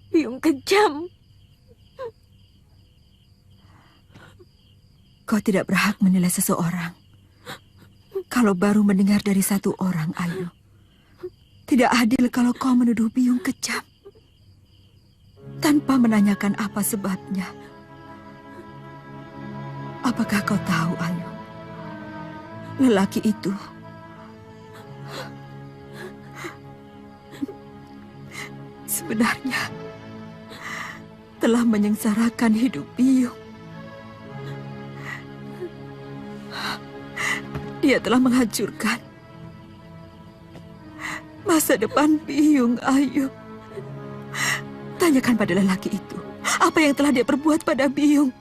Biyung kejam. Kau tidak berhak menilai seseorang kalau baru mendengar dari satu orang, Ayu. Tidak adil kalau kau menuduh Biyung kejam tanpa menanyakan apa sebabnya. Apakah kau tahu, Ayu? Lelaki itu sebenarnya telah menyengsarakan hidup Biyung. Dia telah menghancurkan masa depan Biyung, Ayu. Tanyakan pada lelaki itu apa yang telah dia perbuat pada Biyung.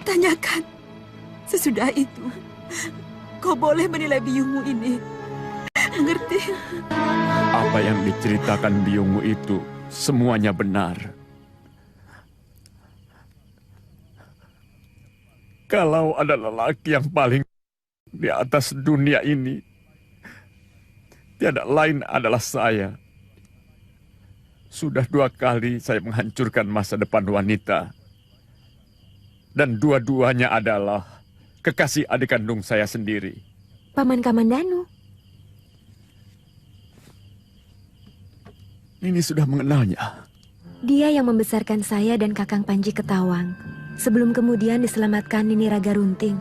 Tanyakan. Sesudah itu, kau boleh menilai Biyungmu ini. Mengerti? Apa yang diceritakan Biyungmu itu semuanya benar. Kalau ada lelaki yang paling di atas dunia ini, tiada lain adalah saya. Sudah 2 kali saya menghancurkan masa depan wanita. Dan dua-duanya adalah kekasih adik kandung saya sendiri. Paman Kamandanu. Ini sudah mengenalnya. Dia yang membesarkan saya dan Kakang Panji Ketawang. Sebelum kemudian diselamatkan Nini Raga Runting.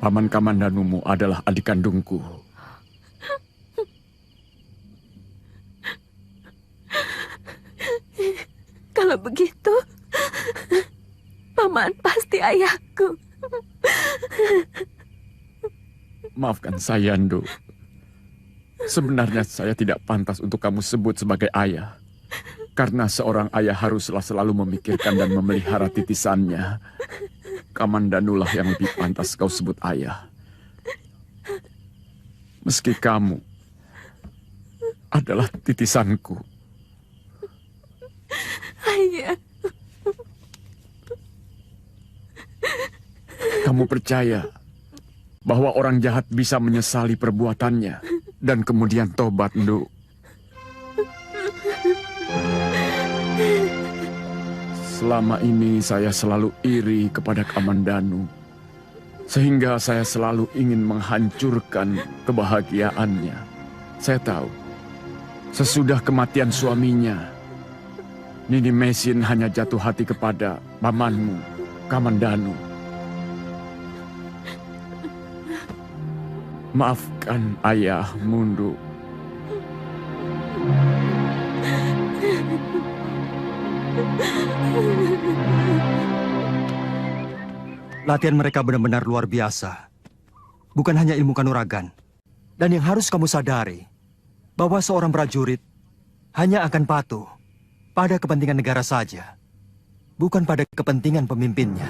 Paman Kamandanumu adalah adik kandungku. Kalau begitu, Paman pasti ayahku. Maafkan saya, Ndu. Sebenarnya saya tidak pantas untuk kamu sebut sebagai ayah. Karena seorang ayah haruslah selalu memikirkan dan memelihara titisannya. Kamandanulah yang lebih pantas kau sebut ayah. Meski kamu adalah titisanku. Ayah. Kamu percaya bahwa orang jahat bisa menyesali perbuatannya dan kemudian tobat, Ndu? Selama ini saya selalu iri kepada Kamandanu, sehingga saya selalu ingin menghancurkan kebahagiaannya. Saya tahu, sesudah kematian suaminya, Nini Mesin hanya jatuh hati kepada pamanmu, Kamandanu. Maafkan ayah, Mundu. Latihan mereka benar-benar luar biasa. Bukan hanya ilmu kanuragan. Dan yang harus kamu sadari, bahwa seorang prajurit hanya akan patuh pada kepentingan negara saja, bukan pada kepentingan pemimpinnya.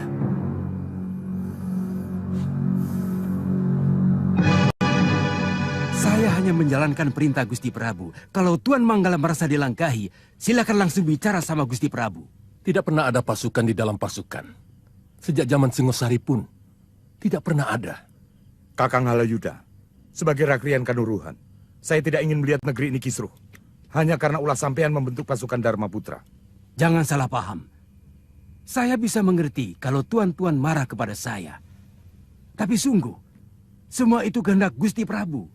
hanya menjalankan perintah Gusti Prabu. Kalau Tuan Manggala merasa dilangkahi, silakan langsung bicara sama Gusti Prabu. Tidak pernah ada pasukan di dalam pasukan. Sejak zaman Singosari pun, tidak pernah ada. Kakang Halayuda, sebagai Rakrian Kanuruhan, saya tidak ingin melihat negeri ini kisruh. Hanya karena ulah sampean membentuk pasukan Dharma Putra. Jangan salah paham. Saya bisa mengerti kalau tuan-tuan marah kepada saya. Tapi sungguh, semua itu kehendak Gusti Prabu.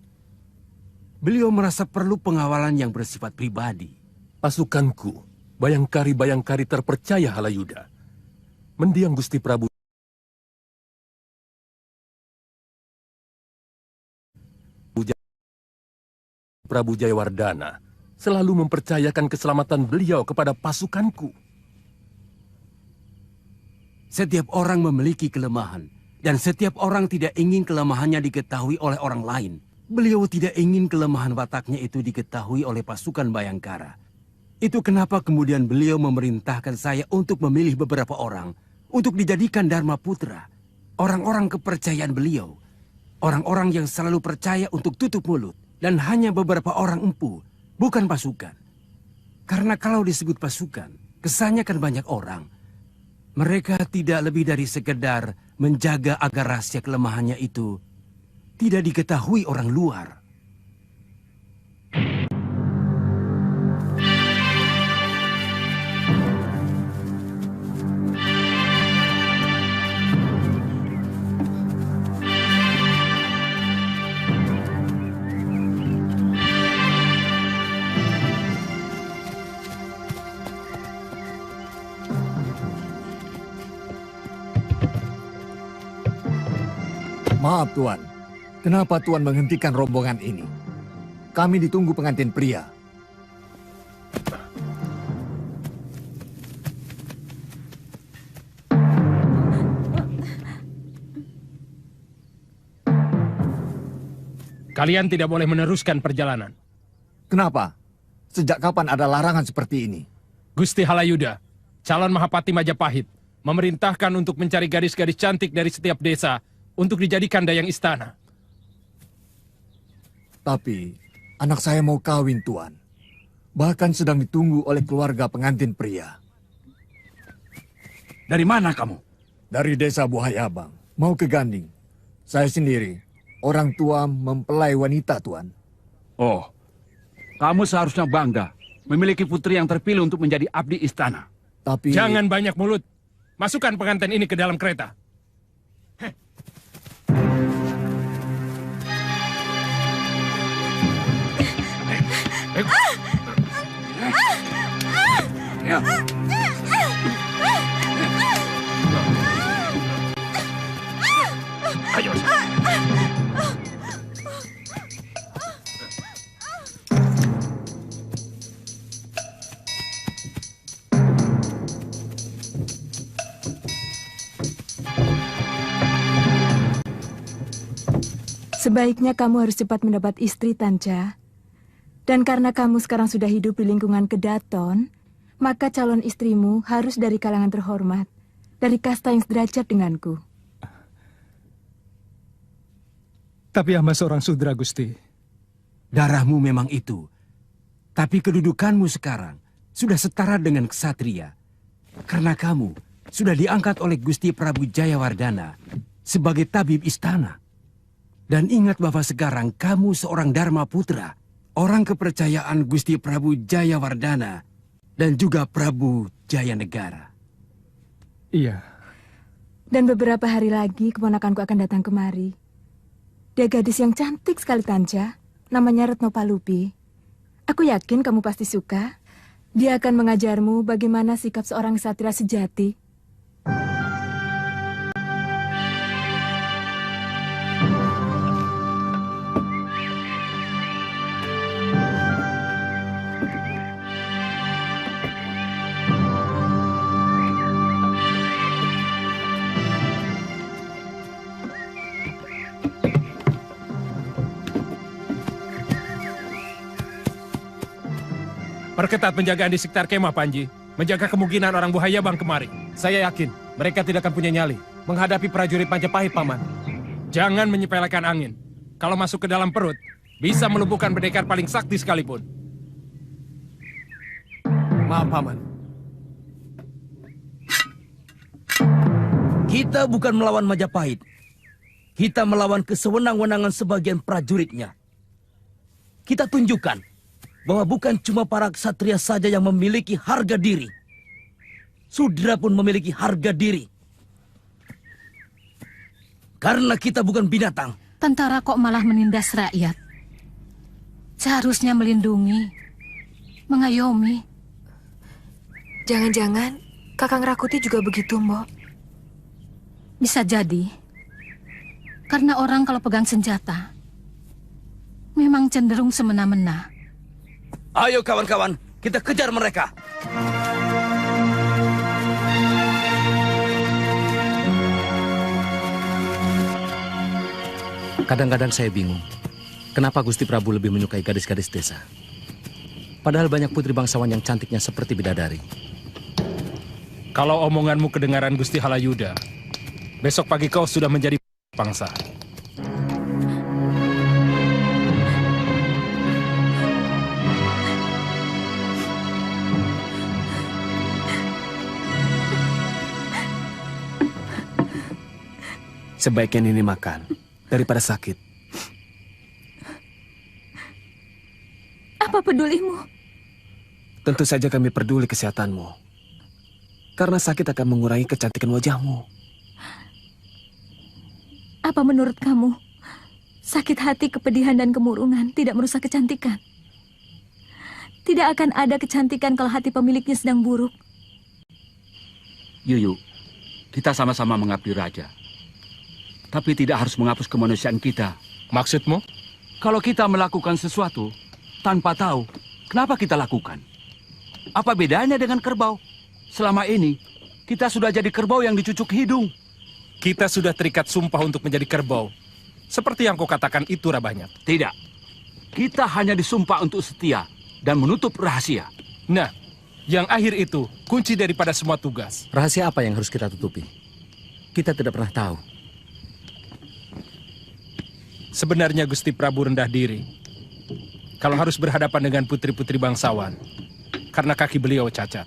Beliau merasa perlu pengawalan yang bersifat pribadi. Pasukanku, bayangkari-bayangkari terpercaya Halayuda. Mendiang Gusti Prabu Jayawardana selalu mempercayakan keselamatan beliau kepada pasukanku. Setiap orang memiliki kelemahan, dan setiap orang tidak ingin kelemahannya diketahui oleh orang lain. Beliau tidak ingin kelemahan wataknya itu diketahui oleh pasukan Bayangkara. Itu kenapa kemudian beliau memerintahkan saya untuk memilih beberapa orang untuk dijadikan Dharma Putra. Orang-orang kepercayaan beliau. Orang-orang yang selalu percaya untuk tutup mulut. Dan hanya beberapa orang empu, bukan pasukan. Karena kalau disebut pasukan, kesannya kan banyak orang. Mereka tidak lebih dari sekedar menjaga agar rahasia kelemahannya itu tidak diketahui orang luar. Maaf Tuan, kenapa Tuan menghentikan rombongan ini? Kami ditunggu pengantin pria. Kalian tidak boleh meneruskan perjalanan. Kenapa? Sejak kapan ada larangan seperti ini? Gusti Halayuda, calon Mahapati Majapahit, memerintahkan untuk mencari gadis-gadis cantik dari setiap desa untuk dijadikan dayang istana. Tapi, anak saya mau kawin, Tuan. Bahkan sedang ditunggu oleh keluarga pengantin pria. Dari mana kamu? Dari desa Buhayabang, mau ke Ganding. Saya sendiri, orang tua mempelai wanita, Tuan. Oh, kamu seharusnya bangga memiliki putri yang terpilih untuk menjadi abdi istana. Tapi... Jangan banyak mulut. Masukkan pengantin ini ke dalam kereta. Ya. Ayo. Sebaiknya kamu harus cepat mendapat istri, Tanja. Dan karena kamu sekarang sudah hidup di lingkungan Kedaton, maka calon istrimu harus dari kalangan terhormat, dari kasta yang sederajat denganku. Tapi hamba seorang sudra, Gusti. Darahmu memang itu. Tapi kedudukanmu sekarang sudah setara dengan ksatria. Karena kamu sudah diangkat oleh Gusti Prabu Jayawardana sebagai tabib istana. Dan ingat bahwa sekarang kamu seorang Dharma Putra, orang kepercayaan Gusti Prabu Jayawardana dan juga Prabu Jayanegara. Iya. Dan beberapa hari lagi keponakanku akan datang kemari. Dia gadis yang cantik sekali, Tanja. Namanya Retno Palupi. Aku yakin kamu pasti suka. Dia akan mengajarmu bagaimana sikap seorang ksatria sejati. Perketat penjagaan di sekitar kemah, Panji. Menjaga kemungkinan orang Buhayabang kemari. Saya yakin mereka tidak akan punya nyali menghadapi prajurit Majapahit, Paman. Jangan menyepelekan angin. Kalau masuk ke dalam perut, bisa melumpuhkan pendekar paling sakti sekalipun. Maaf, Paman. Kita bukan melawan Majapahit. Kita melawan kesewenang-wenangan sebagian prajuritnya. Kita tunjukkan bahwa bukan cuma para ksatria saja yang memiliki harga diri. Sudra pun memiliki harga diri. Karena kita bukan binatang. Tentara kok malah menindas rakyat? Seharusnya melindungi, mengayomi. Jangan-jangan Kakang Rakuti juga begitu, Mbok. Bisa jadi. Karena orang kalau pegang senjata, memang cenderung semena-mena. Ayo kawan-kawan, kita kejar mereka. Kadang-kadang saya bingung, kenapa Gusti Prabu lebih menyukai gadis-gadis desa. Padahal banyak putri bangsawan yang cantiknya seperti bidadari. Kalau omonganmu kedengaran Gusti Halayuda, besok pagi kau sudah menjadi bangsa. Sebaiknya Nini makan daripada sakit. Apa pedulimu? Tentu saja kami peduli kesehatanmu. Karena sakit akan mengurangi kecantikan wajahmu. Apa menurut kamu, sakit hati, kepedihan, dan kemurungan tidak merusak kecantikan? Tidak akan ada kecantikan kalau hati pemiliknya sedang buruk. Yuyu, kita sama-sama mengabdi raja. Tapi tidak harus menghapus kemanusiaan kita. Maksudmu? Kalau kita melakukan sesuatu tanpa tahu, kenapa kita lakukan? Apa bedanya dengan kerbau? Selama ini, kita sudah jadi kerbau yang dicucuk hidung. Kita sudah terikat sumpah untuk menjadi kerbau. Seperti yang kau katakan itu, Rabanyat. Tidak. Kita hanya disumpah untuk setia dan menutup rahasia. Nah, yang akhir itu kunci daripada semua tugas. Rahasia apa yang harus kita tutupi? Kita tidak pernah tahu. Sebenarnya Gusti Prabu rendah diri kalau harus berhadapan dengan putri-putri bangsawan karena kaki beliau cacat.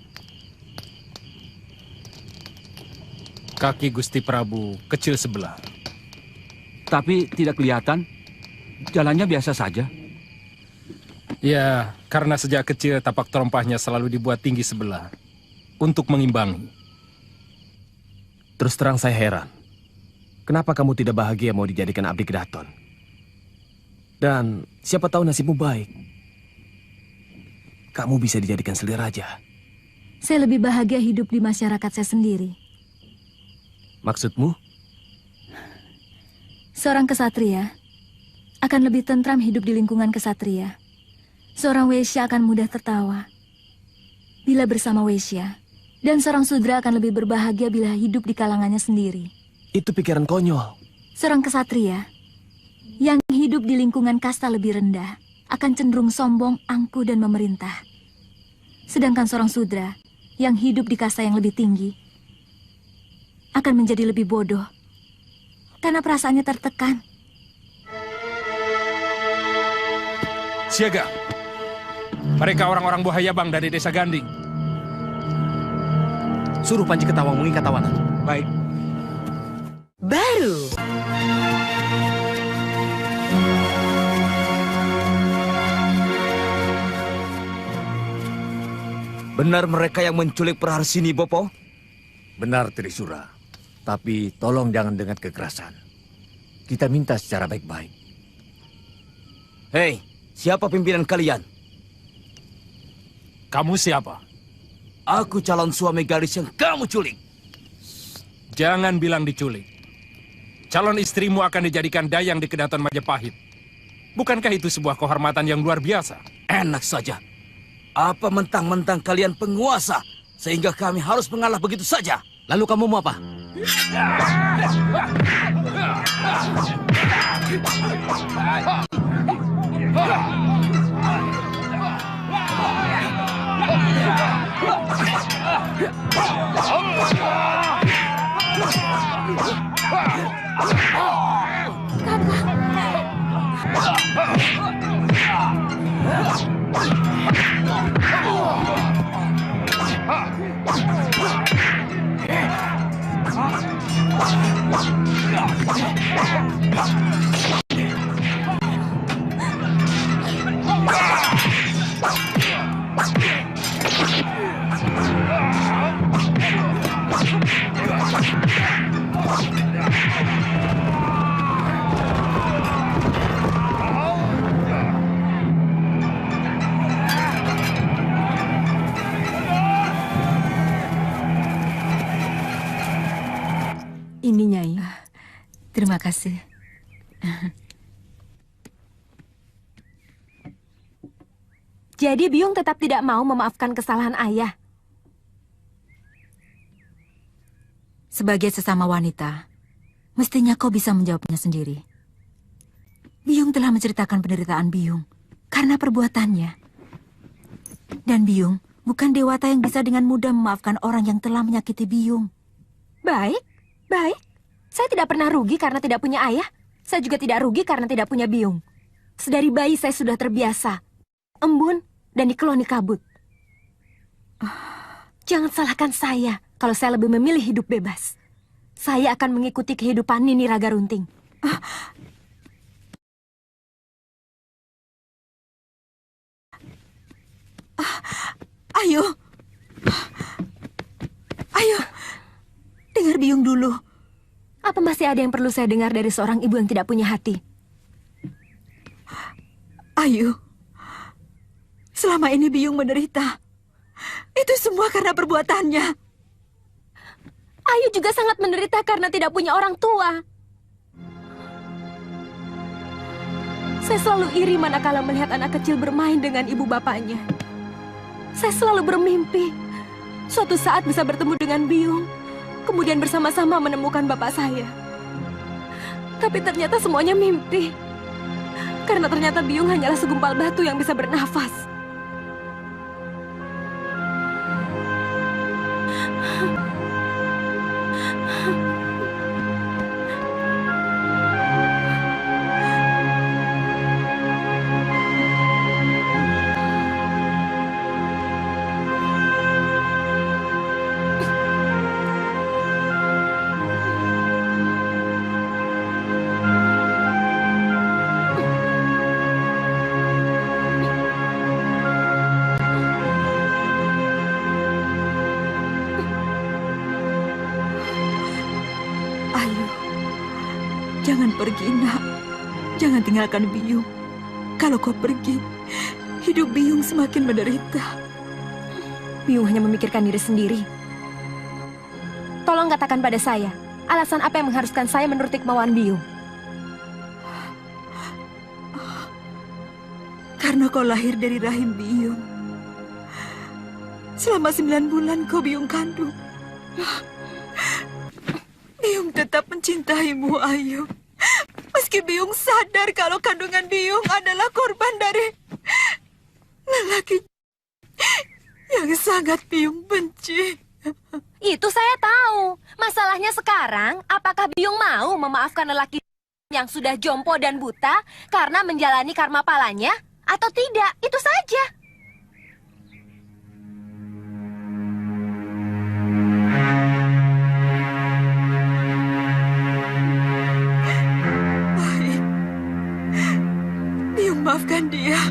Kaki Gusti Prabu kecil sebelah. Tapi tidak kelihatan. Jalannya biasa saja. Ya, karena sejak kecil tapak terompahnya selalu dibuat tinggi sebelah untuk mengimbangi. Terus terang saya heran. Kenapa kamu tidak bahagia mau dijadikan abdi Kedaton? Dan siapa tahu nasibmu baik. Kamu bisa dijadikan selir raja. Saya lebih bahagia hidup di masyarakat saya sendiri. Maksudmu? Seorang kesatria akan lebih tentram hidup di lingkungan kesatria. Seorang Wesya akan mudah tertawa bila bersama Wesya. Dan seorang Sudra akan lebih berbahagia bila hidup di kalangannya sendiri. Itu pikiran konyol. Seorang kesatria yang hidup di lingkungan kasta lebih rendah akan cenderung sombong, angkuh, dan memerintah. Sedangkan seorang Sudra yang hidup di kasta yang lebih tinggi akan menjadi lebih bodoh karena perasaannya tertekan. Siaga. Mereka orang-orang buaya bang dari desa Ganding. Suruh Panji Ketawang mengikat tawanan. Baik. Baru. Benar mereka yang menculik Praharsini, Bopo? Benar, Trisura. Tapi tolong jangan dengan kekerasan. Kita minta secara baik-baik. Hei, siapa pimpinan kalian? Kamu siapa? Aku calon suami gadis yang kamu culik. Jangan bilang diculik. Calon istrimu akan dijadikan dayang di Kedaton Majapahit. Bukankah itu sebuah kehormatan yang luar biasa? Enak saja. Apa mentang-mentang kalian penguasa sehingga kami harus mengalah begitu saja? Lalu kamu mau apa? Kakak. Ini, Nyai. Terima kasih. Jadi Biung tetap tidak mau memaafkan kesalahan ayah. Sebagai sesama wanita, mestinya kau bisa menjawabnya sendiri. Biung telah menceritakan penderitaan Biung karena perbuatannya. Dan Biung bukan dewata yang bisa dengan mudah memaafkan orang yang telah menyakiti Biung. Baik. Saya tidak pernah rugi karena tidak punya ayah. Saya juga tidak rugi karena tidak punya Biung. Sedari bayi saya sudah terbiasa. Embun dan dikeloni kabut. Jangan salahkan saya kalau saya lebih memilih hidup bebas. Saya akan mengikuti kehidupan Nini Raga Runting. Ayo. Dengar Biung dulu. Apa masih ada yang perlu saya dengar dari seorang ibu yang tidak punya hati? Ayu, selama ini Biung menderita. Itu semua karena perbuatannya. Ayu juga sangat menderita karena tidak punya orang tua. Saya selalu iri manakala melihat anak kecil bermain dengan ibu bapaknya. Saya selalu bermimpi suatu saat bisa bertemu dengan Biung, kemudian bersama-sama menemukan bapak saya. Tapi ternyata semuanya mimpi. Karena ternyata Biung hanyalah segumpal batu yang bisa bernafas. Jangan pergi, nak. Jangan tinggalkan Biung. Kalau kau pergi, hidup Biung semakin menderita. Biung hanya memikirkan diri sendiri. Tolong katakan pada saya, alasan apa yang mengharuskan saya menuruti kemauan Biung? Karena kau lahir dari rahim Biung. Selama 9 bulan kau Biung kandung. Biung tetap mencintaimu, Ayu. Meski Biung sadar kalau kandungan Biung adalah korban dari lelaki yang sangat Biung benci. Itu saya tahu. Masalahnya sekarang, apakah Biung mau memaafkan lelaki yang sudah jompo dan buta karena menjalani karma palanya atau tidak? Itu saja. Maafkan dia.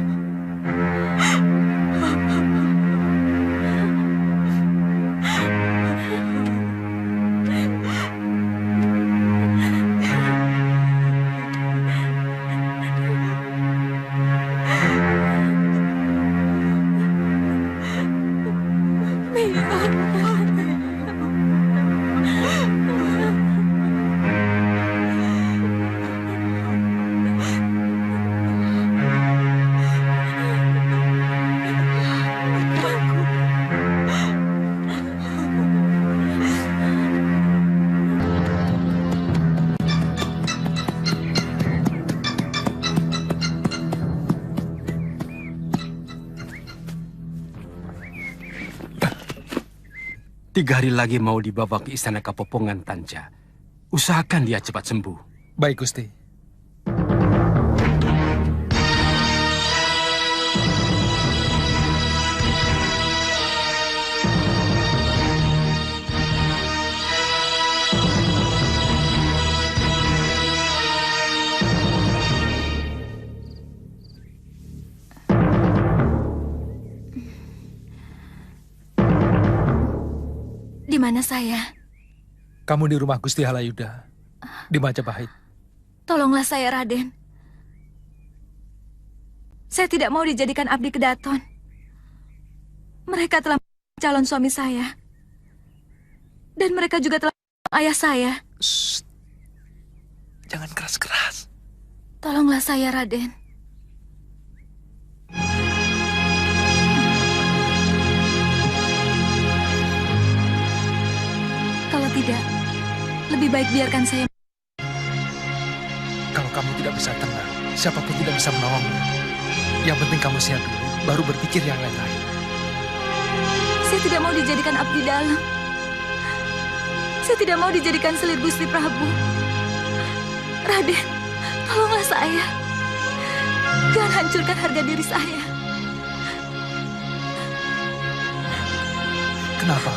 Tiga hari lagi mau dibawa ke istana Kapopongan Tanja. Usahakan dia cepat sembuh. Baik, Gusti. mana saya? Kamu di rumah Gusti Halayuda, di Majapahit. Tolonglah saya, Raden. Saya tidak mau dijadikan abdi kedaton. Mereka telah calon suami saya. Dan mereka juga telah ayah saya. Shh. Jangan keras-keras. Tolonglah saya, Raden. Kalau tidak, lebih baik biarkan saya. Kalau kamu tidak bisa tenang, siapapun tidak bisa menolongmu. Yang penting kamu siap dulu, baru berpikir yang lain-lain. Saya tidak mau dijadikan abdi dalam. Saya tidak mau dijadikan selir Gusti Prabu. Raden, tolonglah saya. Jangan hancurkan harga diri saya. Kenapa?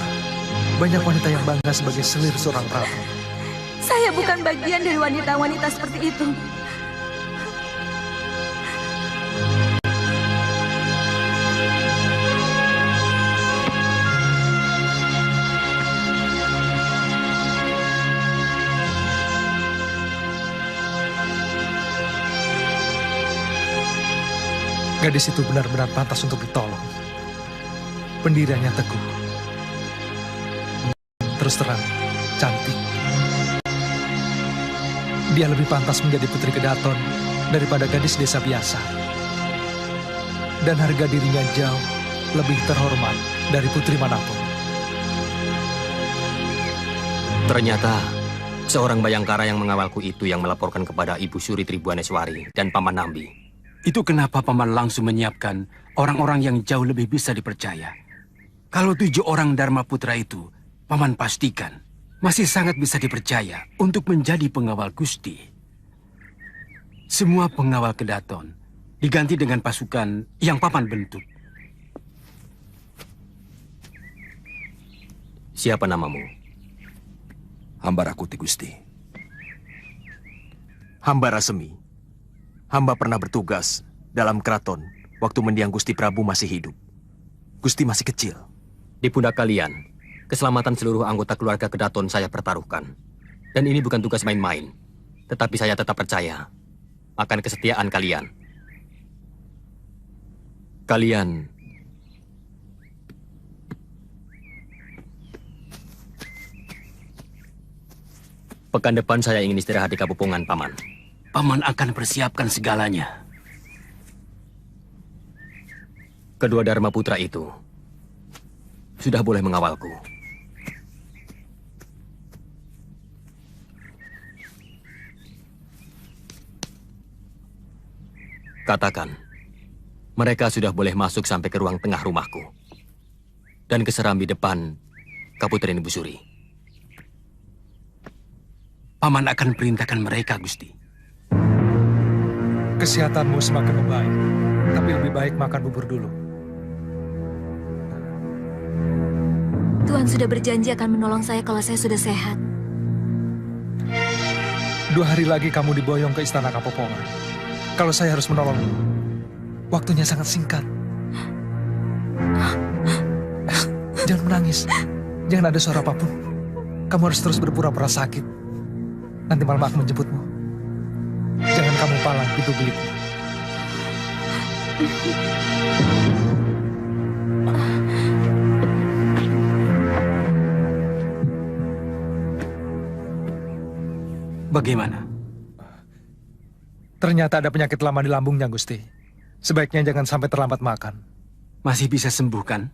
Banyak wanita yang bangga sebagai selir seorang prabu. Saya bukan bagian dari wanita-wanita seperti itu. Gadis itu benar-benar pantas untuk ditolong. Pendiriannya teguh. Terus terang, cantik. Dia lebih pantas menjadi putri kedaton daripada gadis desa biasa. Dan harga dirinya jauh lebih terhormat dari putri manapun. Ternyata, seorang Bayangkara yang mengawalku itu yang melaporkan kepada Ibu Suri Tribuaneswari dan Paman Nambi. Itu kenapa Paman langsung menyiapkan orang-orang yang jauh lebih bisa dipercaya. Kalau 7 orang Dharma Putra itu, Paman pastikan masih sangat bisa dipercaya untuk menjadi pengawal Gusti. Semua pengawal kedaton diganti dengan pasukan yang Paman bentuk. Siapa namamu? Hamba Rakuti, Gusti. Hamba Rasemi. Hamba pernah bertugas dalam keraton waktu mendiang Gusti Prabu masih hidup. Gusti masih kecil. Di pundak kalian, keselamatan seluruh anggota keluarga kedaton saya pertaruhkan. Dan ini bukan tugas main-main. Tetapi saya tetap percaya akan kesetiaan kalian. Pekan depan saya ingin istirahat di Kabupungan, Paman. Paman akan persiapkan segalanya. Kedua Dharma Putra itu sudah boleh mengawalku. Katakan, mereka sudah boleh masuk sampai ke ruang tengah rumahku dan ke serambi depan Kaputren Ibu Suri. Paman akan perintahkan mereka, Gusti. Kesehatanmu semakin membaik, tapi lebih baik makan bubur dulu. Tuhan sudah berjanji akan menolong saya kalau saya sudah sehat. 2 hari lagi kamu diboyong ke Istana Kapopongan. Kalau saya harus menolongmu, waktunya sangat singkat. Jangan menangis, jangan ada suara apapun. Kamu harus terus berpura-pura sakit. Nanti malam aku menjemputmu. Jangan kamu palang pintu bilikmu. Bagaimana? Ternyata ada penyakit lama di lambungnya, Gusti. Sebaiknya jangan sampai terlambat makan. Masih bisa sembuh, kan?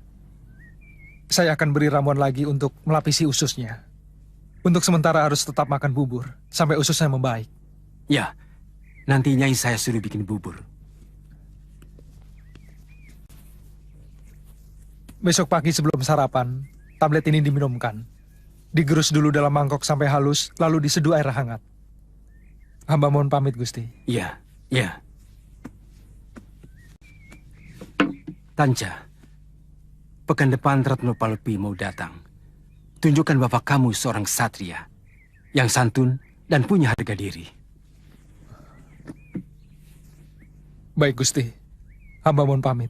Saya akan beri ramuan lagi untuk melapisi ususnya. Untuk sementara harus tetap makan bubur, sampai ususnya membaik. Ya, nanti Nyai saya suruh bikin bubur. Besok pagi sebelum sarapan, tablet ini diminumkan. Digerus dulu dalam mangkok sampai halus, lalu diseduh air hangat. Hamba mohon pamit, Gusti. Iya, iya. Tanca, pekan depan Ratno Palupi mau datang. Tunjukkan bapak kamu seorang satria yang santun dan punya harga diri. Baik, Gusti. Hamba mohon pamit.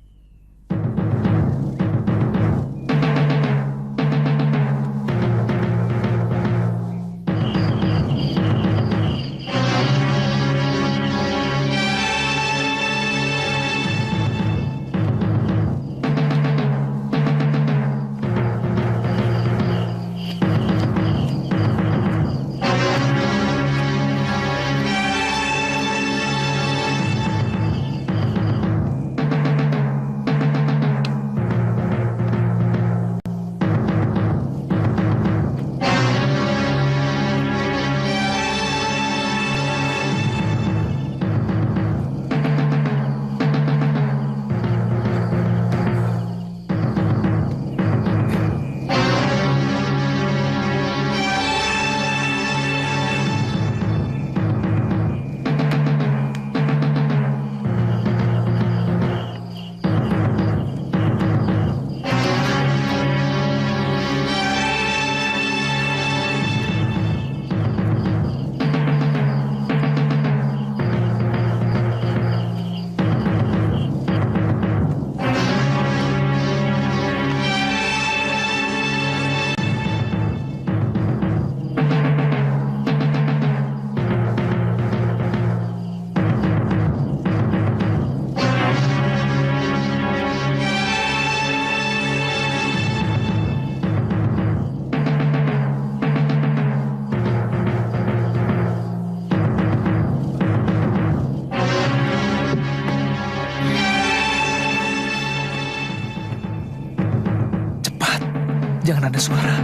Ada suara.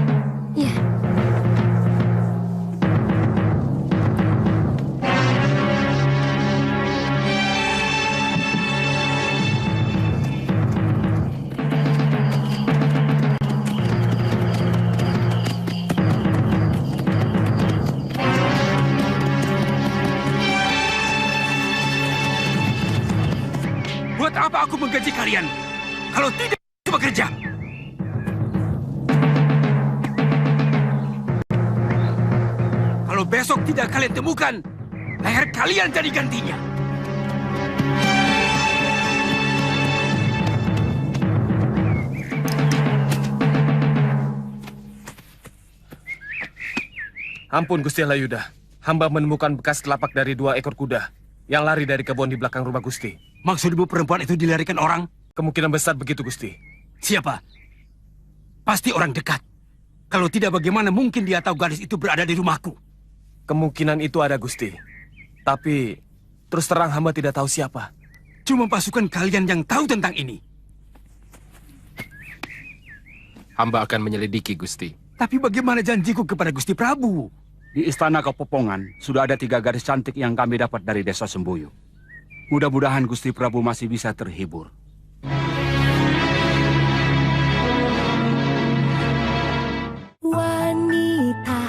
Iya. Buat apa aku menggaji kalian? Kalau tidak bekerja. Kalau besok tidak kalian temukan, leher kalian jadi gantinya. Ampun Gusti Halayuda, hamba menemukan bekas telapak dari 2 ekor kuda yang lari dari kebun di belakang rumah Gusti. Maksud ibu perempuan itu dilarikan orang? Kemungkinan besar begitu Gusti. Siapa? Pasti orang dekat. Kalau tidak, bagaimana mungkin dia tahu gadis itu berada di rumahku? Kemungkinan itu ada Gusti. Tapi terus terang hamba tidak tahu siapa. Cuma pasukan kalian yang tahu tentang ini. Hamba akan menyelidiki, Gusti. Tapi bagaimana janjiku kepada Gusti Prabu? Di Istana Kepopongan sudah ada 3 gadis cantik yang kami dapat dari Desa Sembuyu. Mudah-mudahan Gusti Prabu masih bisa terhibur. Wanita.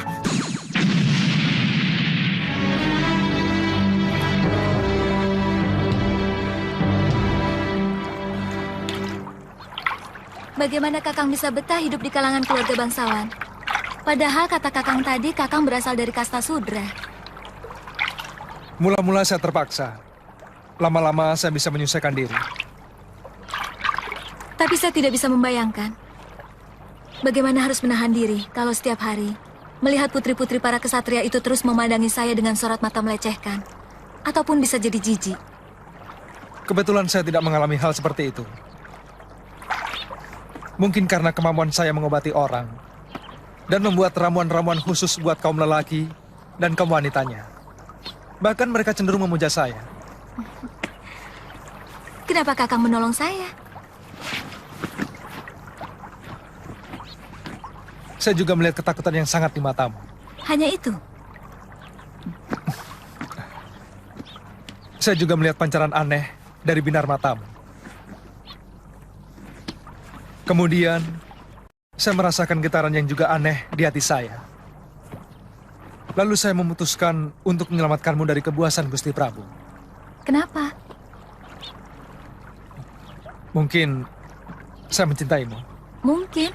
Bagaimana Kakang bisa betah hidup di kalangan keluarga bangsawan? Padahal kata Kakang tadi, Kakang berasal dari kasta sudra. Mula-mula saya terpaksa. Lama-lama saya bisa menyesuaikan diri. Tapi saya tidak bisa membayangkan bagaimana harus menahan diri kalau setiap hari melihat putri-putri para kesatria itu terus memandangi saya dengan sorot mata melecehkan. Ataupun bisa jadi jijik. Kebetulan saya tidak mengalami hal seperti itu. Mungkin karena kemampuan saya mengobati orang dan membuat ramuan-ramuan khusus buat kaum lelaki dan kaum wanitanya. Bahkan mereka cenderung memuja saya. Kenapa Kakang menolong saya? Saya juga melihat ketakutan yang sangat di matamu. Hanya itu? Saya juga melihat pancaran aneh dari binar matamu. Kemudian, saya merasakan getaran yang juga aneh di hati saya. Lalu saya memutuskan untuk menyelamatkanmu dari kebuasan Gusti Prabu. Kenapa? Mungkin saya mencintaimu. Mungkin.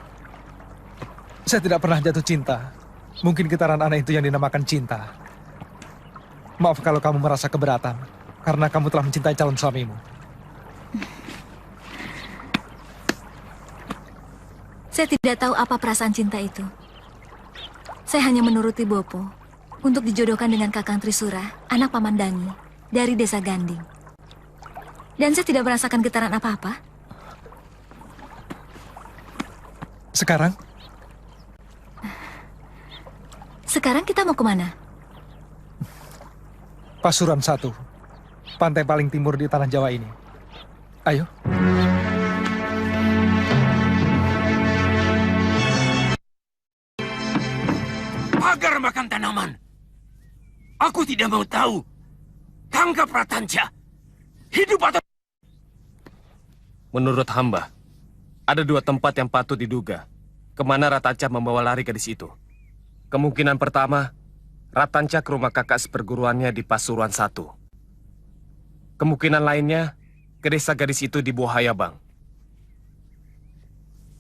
Saya tidak pernah jatuh cinta. Mungkin getaran aneh itu yang dinamakan cinta. Maaf kalau kamu merasa keberatan, karena kamu telah mencintai calon suamimu. Saya tidak tahu apa perasaan cinta itu. Saya hanya menuruti Bopo untuk dijodohkan dengan Kakang Trisura, anak Pamandangi, dari Desa Ganding. Dan saya tidak merasakan getaran apa-apa. Sekarang? Sekarang kita mau kemana? Pasuruan 1, pantai paling timur di tanah Jawa ini. Ayo. Pagar makan tanaman. Aku tidak mau tahu. Tangkap Ratanja. Hidup atau... Menurut hamba, ada 2 tempat yang patut diduga kemana Ratanca membawa lari gadis itu. Kemungkinan pertama, Ratanca ke rumah kakak seperguruannya di Pasuruan 1. Kemungkinan lainnya, ke desa gadis itu di Bohayabang.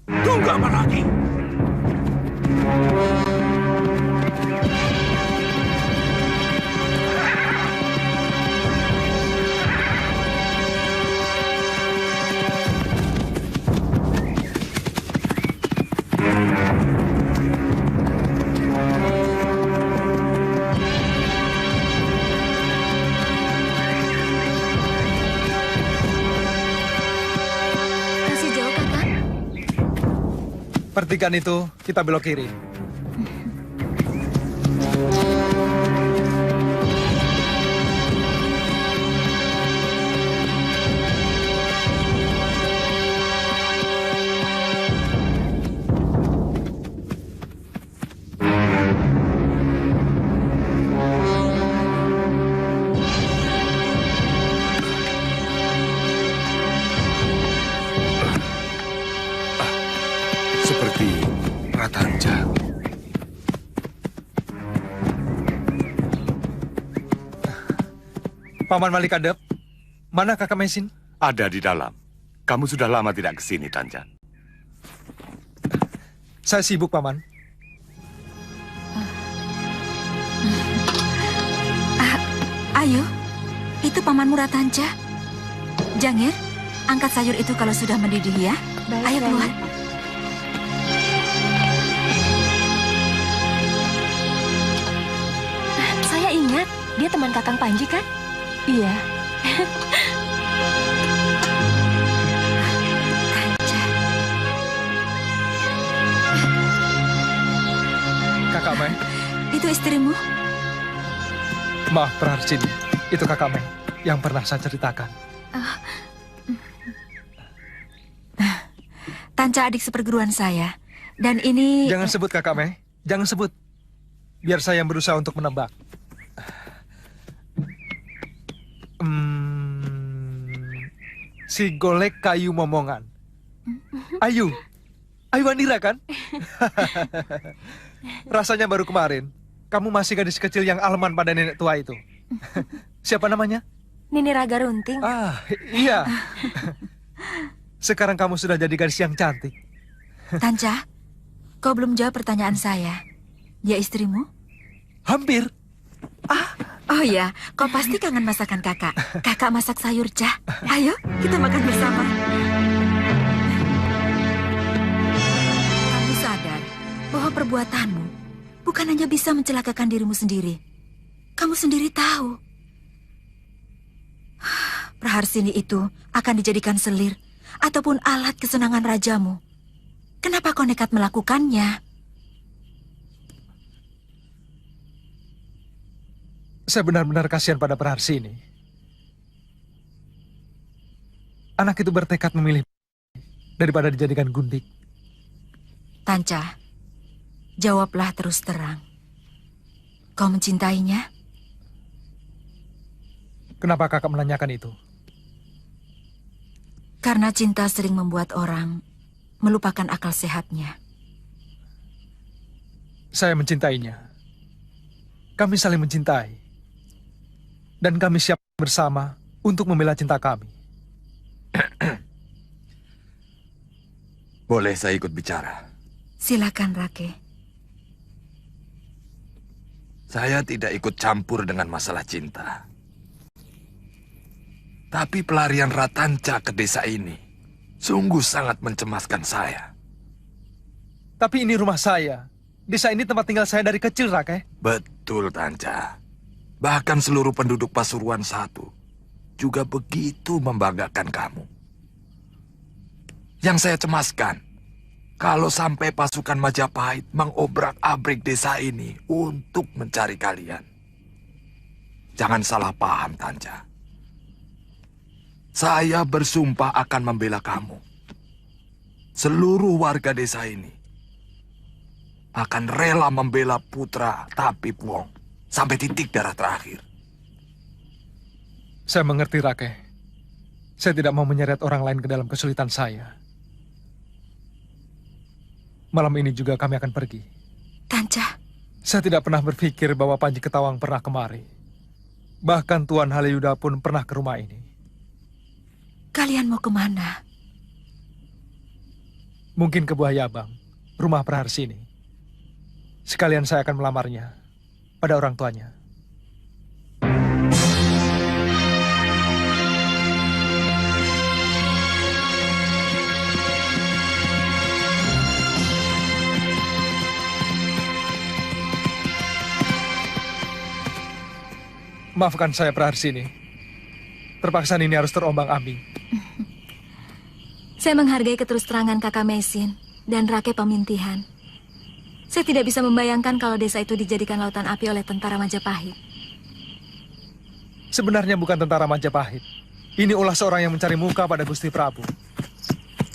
Tunggu apa lagi? Pertigaan itu, kita belok kiri. Paman Malikadep, mana kakak Mesin? Ada di dalam. Kamu sudah lama tidak ke sini, Tanja. Saya sibuk, Paman. Ayo, itu pamanmu Ratanja. Jangir, angkat sayur itu kalau sudah mendidih ya. Baik, Ayo keluar. Rai. Saya ingat, dia teman Kakang Panji kan? Iya. Kakak Mei, Itu istrimu? maaf Praharsini. Itu kakak Mei yang pernah saya ceritakan. Tanca adik seperguruan saya. Dan ini... Jangan sebut kakak Mei, jangan sebut. Biar saya yang berusaha untuk menebak. Si golek kayu momongan. Ayu Andira kan? Rasanya baru kemarin, kamu masih gadis kecil yang alman pada nenek tua itu. Siapa namanya? Nini Raga Runting. Ah, iya. Sekarang kamu sudah jadi gadis yang cantik. Tanca, kau belum jawab pertanyaan saya. Dia istrimu? Hampir. Oh ya, kau pasti kangen masakan kakak. Kakak masak sayur cah. Ayo, kita makan bersama. Kamu sadar bahwa perbuatanmu bukan hanya bisa mencelakakan dirimu sendiri. Kamu sendiri tahu. Praharsini itu akan dijadikan selir ataupun alat kesenangan rajamu. Kenapa kau nekat melakukannya? Saya benar-benar kasihan pada Praharsini. Anak itu bertekad memilih daripada dijadikan gundik. Tanca, jawablah terus terang. Kau mencintainya? Kenapa kakak menanyakan itu? Karena cinta sering membuat orang melupakan akal sehatnya. Saya mencintainya. Kami saling mencintai. Dan kami siap bersama untuk membela cinta kami. Boleh saya ikut bicara? Silakan, Rake. Saya tidak ikut campur dengan masalah cinta. Tapi pelarian Ratanja ke desa ini sungguh sangat mencemaskan saya. Tapi ini rumah saya. Desa ini tempat tinggal saya dari kecil, Rake. Betul, Tanja. Bahkan seluruh penduduk Pasuruan I juga begitu membanggakan kamu. Yang saya cemaskan, kalau sampai pasukan Majapahit mengobrak-abrik desa ini untuk mencari kalian. Jangan salah paham, Tanja. Saya bersumpah akan membela kamu. Seluruh warga desa ini akan rela membela putra Tapip Wong sampai titik darah terakhir. Saya mengerti, Rake. Saya tidak mau menyeret orang lain ke dalam kesulitan saya. Malam ini juga kami akan pergi. Tanca. Saya tidak pernah berpikir bahwa Panji Ketawang pernah kemari. Bahkan Tuan Halayuda pun pernah ke rumah ini. Kalian mau kemana? Mungkin ke Buayabang, rumah Praharsini. Sekalian saya akan melamarnya pada orang tuanya. Maafkan saya, Praharsini. Terpaksa ini harus terombang-ambing. Saya menghargai keterus-terangan kakak Mesin dan Rake Pemintihan. Saya tidak bisa membayangkan kalau desa itu dijadikan lautan api oleh tentara Majapahit. Sebenarnya bukan tentara Majapahit. Ini ulah seorang yang mencari muka pada Gusti Prabu.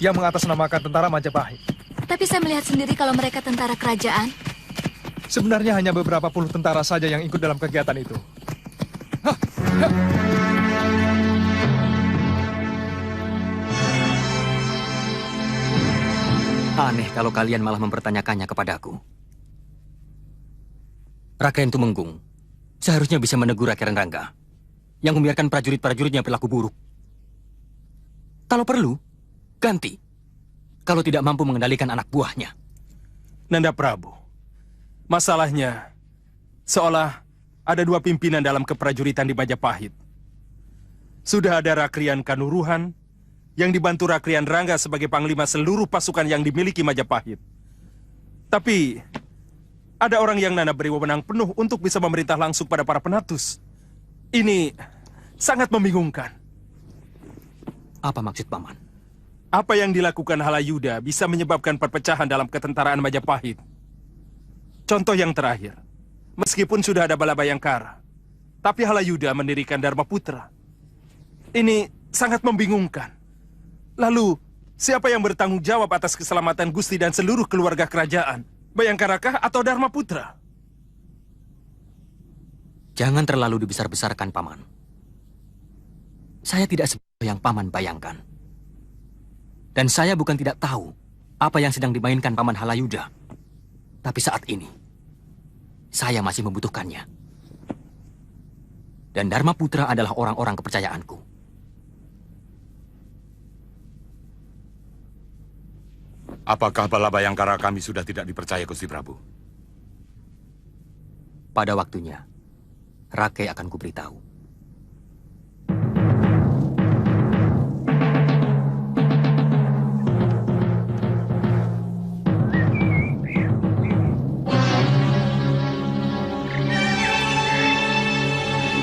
Yang mengatasnamakan tentara Majapahit. Tapi saya melihat sendiri kalau mereka tentara kerajaan. Sebenarnya hanya beberapa puluh tentara saja yang ikut dalam kegiatan itu. Aneh kalau kalian malah mempertanyakannya kepadaku. Raden Tumenggung seharusnya bisa menegur Raden Rangga yang membiarkan prajurit-prajuritnya berlaku buruk. Kalau perlu, ganti. Kalau tidak mampu mengendalikan anak buahnya. Nanda Prabu, masalahnya seolah ada dua pimpinan dalam keprajuritan di Majapahit. Sudah ada Rakrian Kanuruhan yang dibantu Rakrian Rangga sebagai panglima seluruh pasukan yang dimiliki Majapahit. Tapi ada orang yang Nanda beri wewenang penuh untuk bisa memerintah langsung pada para penatus. Ini sangat membingungkan. Apa maksud Paman? Apa yang dilakukan Halayuda bisa menyebabkan perpecahan dalam ketentaraan Majapahit. Contoh yang terakhir, meskipun sudah ada Bala Bayangkara, tapi Halayuda mendirikan Dharma Putra. Ini sangat membingungkan. Lalu, siapa yang bertanggung jawab atas keselamatan Gusti dan seluruh keluarga kerajaan? Bayangkarakah atau Dharma Putra? Jangan terlalu dibesar-besarkan, Paman. Saya tidak seperti yang Paman bayangkan. Dan saya bukan tidak tahu apa yang sedang dimainkan Paman Halayuda. Tapi saat ini, saya masih membutuhkannya. Dan Dharma Putra adalah orang-orang kepercayaanku. Apakah Bala Bayangkara kami sudah tidak dipercaya, Gusti Prabu? Pada waktunya, Rakai akan kuberitahu.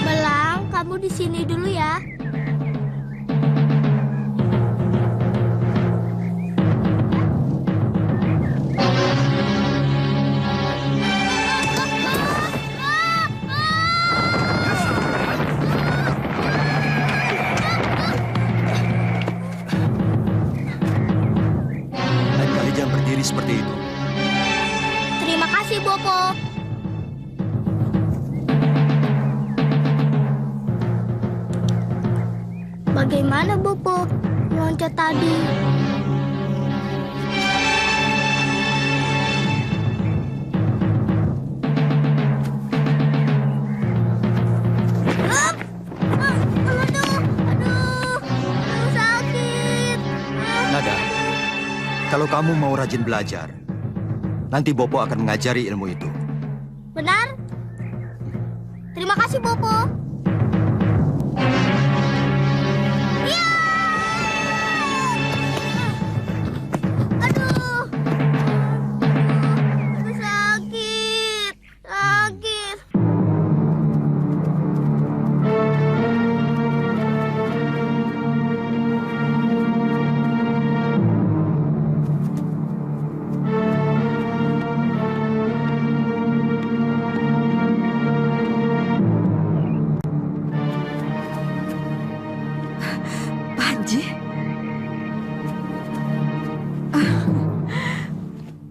Belang, kamu di sini dulu ya. Seperti itu. Terima kasih, Bopo. Bagaimana, Bopo? Loncat tadi. Aduh, sakit. Nada. Kalau kamu mau rajin belajar, nanti Bopo akan mengajari ilmu itu. Benar? Terima kasih, Bopo. Ya! Aduh. Aduh, sakit. Sakit.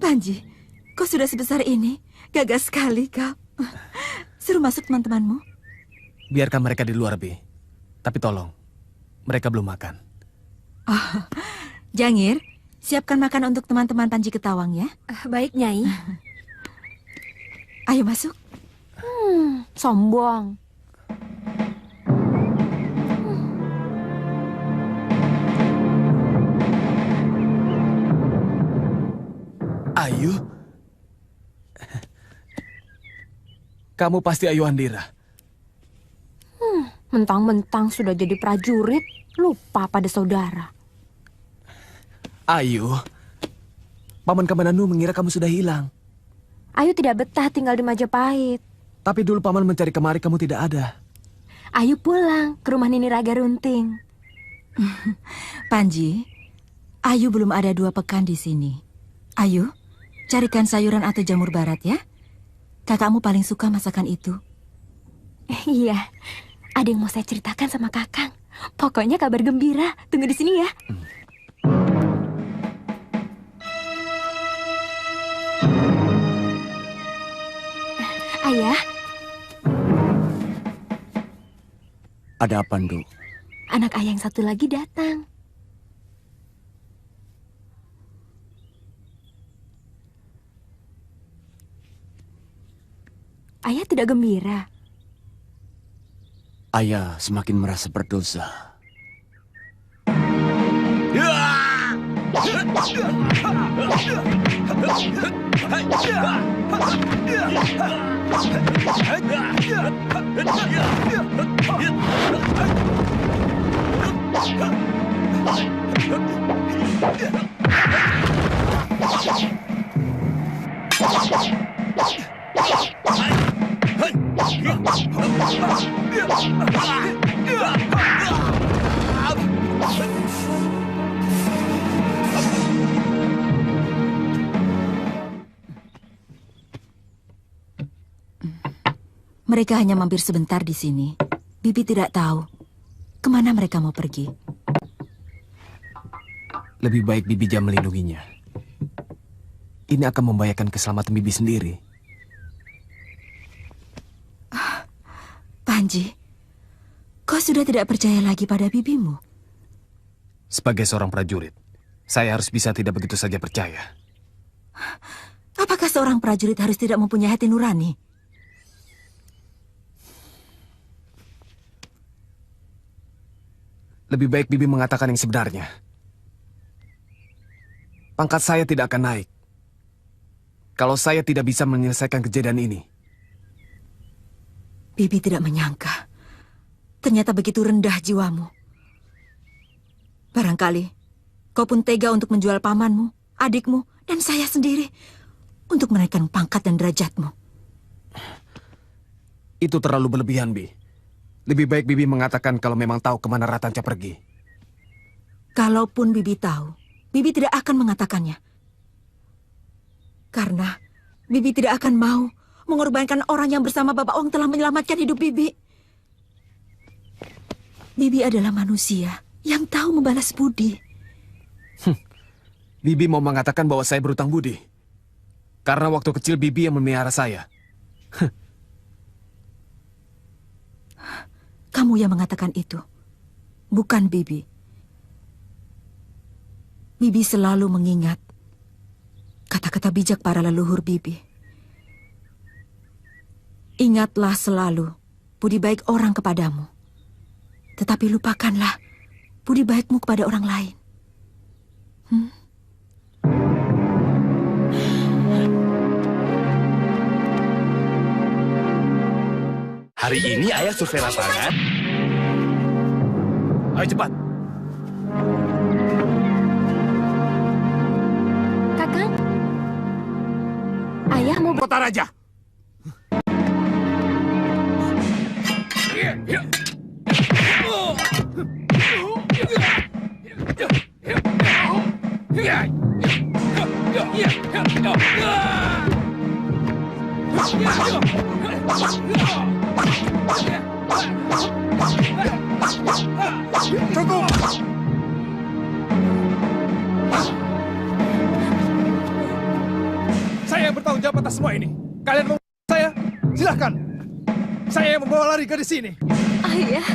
Panji, kau sudah sebesar ini. Gagah sekali kau. Suruh masuk teman-temanmu. Biarkan mereka di luar, Bi. Tapi tolong, mereka belum makan. Oh, Jangir, siapkan makan untuk teman-teman Panji Ketawang ya. Baik, Nyai. Ayo masuk. Sombong. Ayu? Kamu pasti Ayu Andira. Mentang-mentang sudah jadi prajurit, lupa pada saudara. Ayu, Paman Kamananu mengira kamu sudah hilang. Ayu tidak betah tinggal di Majapahit. Tapi dulu Paman mencari kemari kamu tidak ada. Ayu pulang ke rumah Nini Raga Runting. Panji, Ayu belum ada 2 pekan di sini. Ayu, carikan sayuran atau jamur barat ya. Kakakmu paling suka masakan itu. Iya, ada yang mau saya ceritakan sama Kakang. Pokoknya kabar gembira. Tunggu di sini ya. Ayah. Ada apa, Nduk? Anak ayah yang satu lagi datang. Ayah tidak gembira. Ayah semakin merasa berdosa. Mereka hanya mampir sebentar di sini. Bibi tidak tahu kemana mereka mau pergi. Lebih baik Bibi jangan melindunginya. Ini akan membahayakan keselamatan Bibi sendiri. Panji, kau sudah tidak percaya lagi pada bibimu? Sebagai seorang prajurit, saya harus bisa tidak begitu saja percaya. Apakah seorang prajurit harus tidak mempunyai hati nurani? Lebih baik Bibi mengatakan yang sebenarnya. Pangkat saya tidak akan naik kalau saya tidak bisa menyelesaikan kejadian ini. Bibi tidak menyangka. Ternyata begitu rendah jiwamu. Barangkali kau pun tega untuk menjual pamanmu, adikmu, dan saya sendiri untuk menaikkan pangkat dan derajatmu. Itu terlalu berlebihan, Bi. Lebih baik Bibi mengatakan kalau memang tahu kemana Ratanca pergi. Kalaupun Bibi tahu, Bibi tidak akan mengatakannya. Karena Bibi tidak akan mau mengorbankan orang yang bersama Bapak Ong telah menyelamatkan hidup Bibi. Bibi adalah manusia yang tahu membalas budi. Bibi mau mengatakan bahwa saya berutang budi. Karena waktu kecil Bibi yang memelihara saya. Kamu yang mengatakan itu, bukan Bibi. Bibi selalu mengingat kata-kata bijak para leluhur Bibi. Ingatlah selalu budi baik orang kepadamu. Tetapi lupakanlah budi baikmu kepada orang lain. Hari ini ayah survei lapangan. Ayo cepat. Kakang, ayah mau Kota Raja. Cukup! Saya yang bertanggung jawab atas semua ini. Kalian mau saya? Silahkan. Saya yang membawa lari gadis ini. Ayah.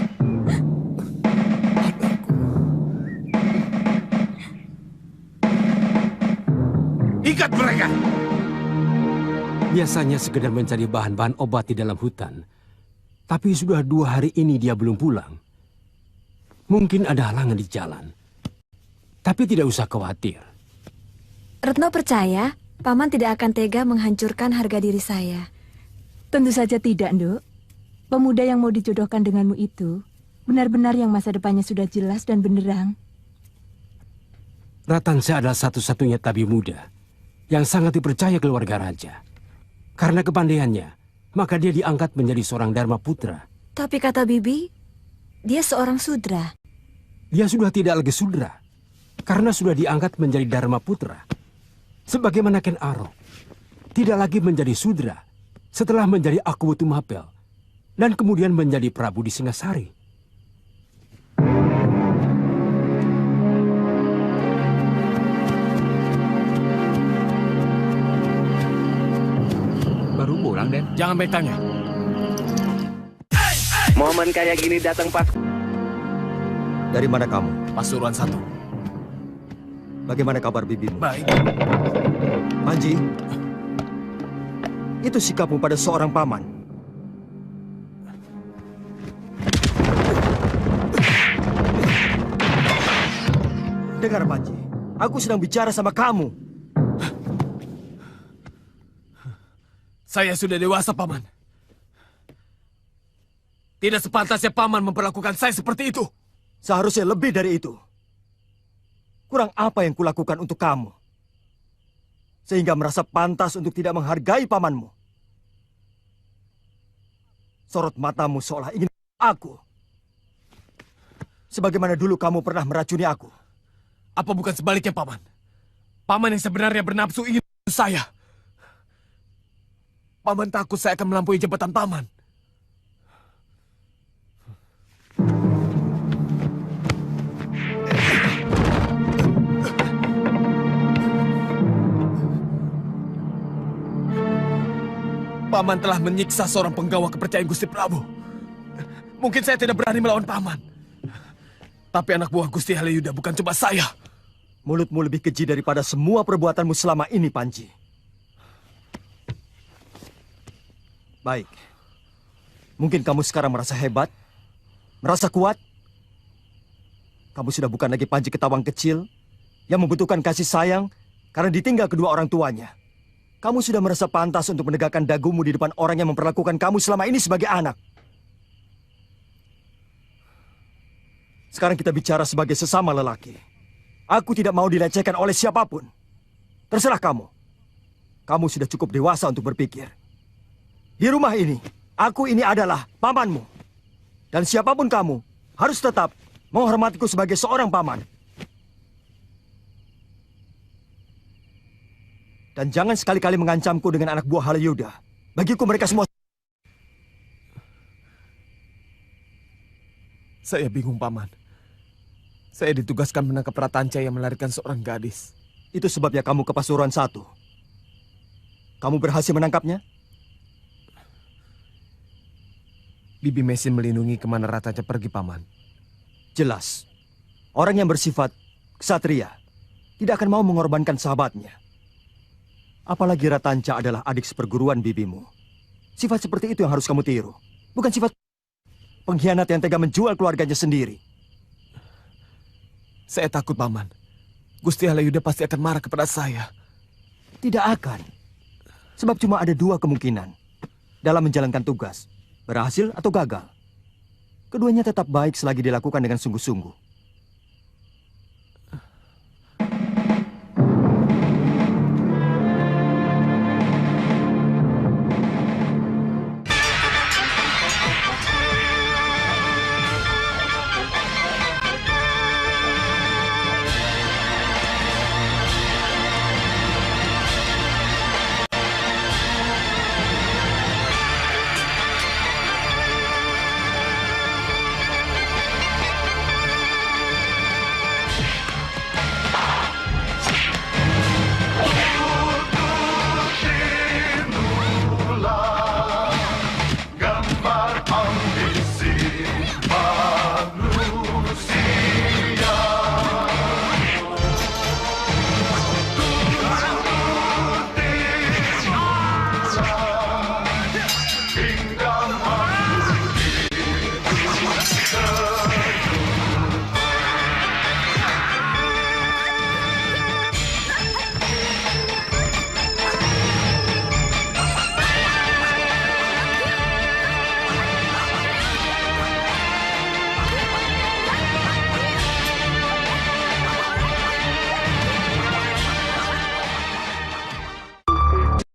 Ikat mereka! Biasanya sekedar mencari bahan-bahan obat di dalam hutan. Tapi sudah 2 hari ini dia belum pulang. Mungkin ada halangan di jalan. Tapi tidak usah khawatir. Retno percaya Paman tidak akan tega menghancurkan harga diri saya. Tentu saja tidak, Nduk. Pemuda yang mau dijodohkan denganmu itu benar-benar yang masa depannya sudah jelas dan benderang. Ratanca adalah satu-satunya tabib muda yang sangat dipercaya keluarga raja. Karena kepandaiannya, maka dia diangkat menjadi seorang Dharma Putra. Tapi kata Bibi, dia seorang sudra. Dia sudah tidak lagi sudra, karena sudah diangkat menjadi Dharma Putra. Sebagaimana Ken Arok, tidak lagi menjadi sudra setelah menjadi Akuwutu Mapel, dan kemudian menjadi Prabu di Singasari. Baru pulang, Den. Jangan banyak tanya. Momen kayak gini datang pas. Dari mana kamu? Pasuruan 1. Bagaimana kabar bibimu? Baik. Panji, itu sikapmu pada seorang paman. Dengar, Panji. Aku sedang bicara sama kamu. Saya sudah dewasa, Paman. Tidak sepantasnya Paman memperlakukan saya seperti itu. Seharusnya lebih dari itu. Kurang apa yang kulakukan untuk kamu? Sehingga merasa pantas untuk tidak menghargai pamanmu. Sorot matamu seolah ingin aku. Sebagaimana dulu kamu pernah meracuni aku. Apa bukan sebaliknya, Paman? Paman yang sebenarnya bernafsu ingin saya. Paman takut saya akan melampaui jabatan Paman. Paman telah menyiksa seorang penggawa kepercayaan Gusti Prabu. Mungkin saya tidak berani melawan Paman. Tapi anak buah Gusti Haliuda bukan cuma saya. Mulutmu lebih keji daripada semua perbuatanmu selama ini, Panji. Baik. Mungkin kamu sekarang merasa hebat, merasa kuat. Kamu sudah bukan lagi Panji Ketawang kecil yang membutuhkan kasih sayang karena ditinggal kedua orang tuanya. Kamu sudah merasa pantas untuk menegakkan dagumu di depan orang yang memperlakukan kamu selama ini sebagai anak. Sekarang kita bicara sebagai sesama lelaki. Aku tidak mau dilecehkan oleh siapapun. Terserah kamu. Kamu sudah cukup dewasa untuk berpikir. Di rumah ini, aku ini adalah pamanmu. Dan siapapun kamu, harus tetap menghormatiku sebagai seorang paman. Dan jangan sekali-kali mengancamku dengan anak buah Haliuda. Bagiku mereka semua... Saya bingung, Paman. Saya ditugaskan menangkap Ratanca yang melarikan seorang gadis. Itu sebabnya kamu ke Pasuruan 1. Kamu berhasil menangkapnya? Bibi Mesin melindungi kemana Ratanca pergi, Paman. Jelas. Orang yang bersifat ksatria tidak akan mau mengorbankan sahabatnya. Apalagi Ratanca adalah adik seperguruan bibimu. Sifat seperti itu yang harus kamu tiru. Bukan sifat pengkhianat yang tega menjual keluarganya sendiri. Saya takut, Paman. Gusti Haliuda pasti akan marah kepada saya. Tidak akan. Sebab cuma ada dua kemungkinan dalam menjalankan tugas. Berhasil atau gagal. Keduanya tetap baik selagi dilakukan dengan sungguh-sungguh.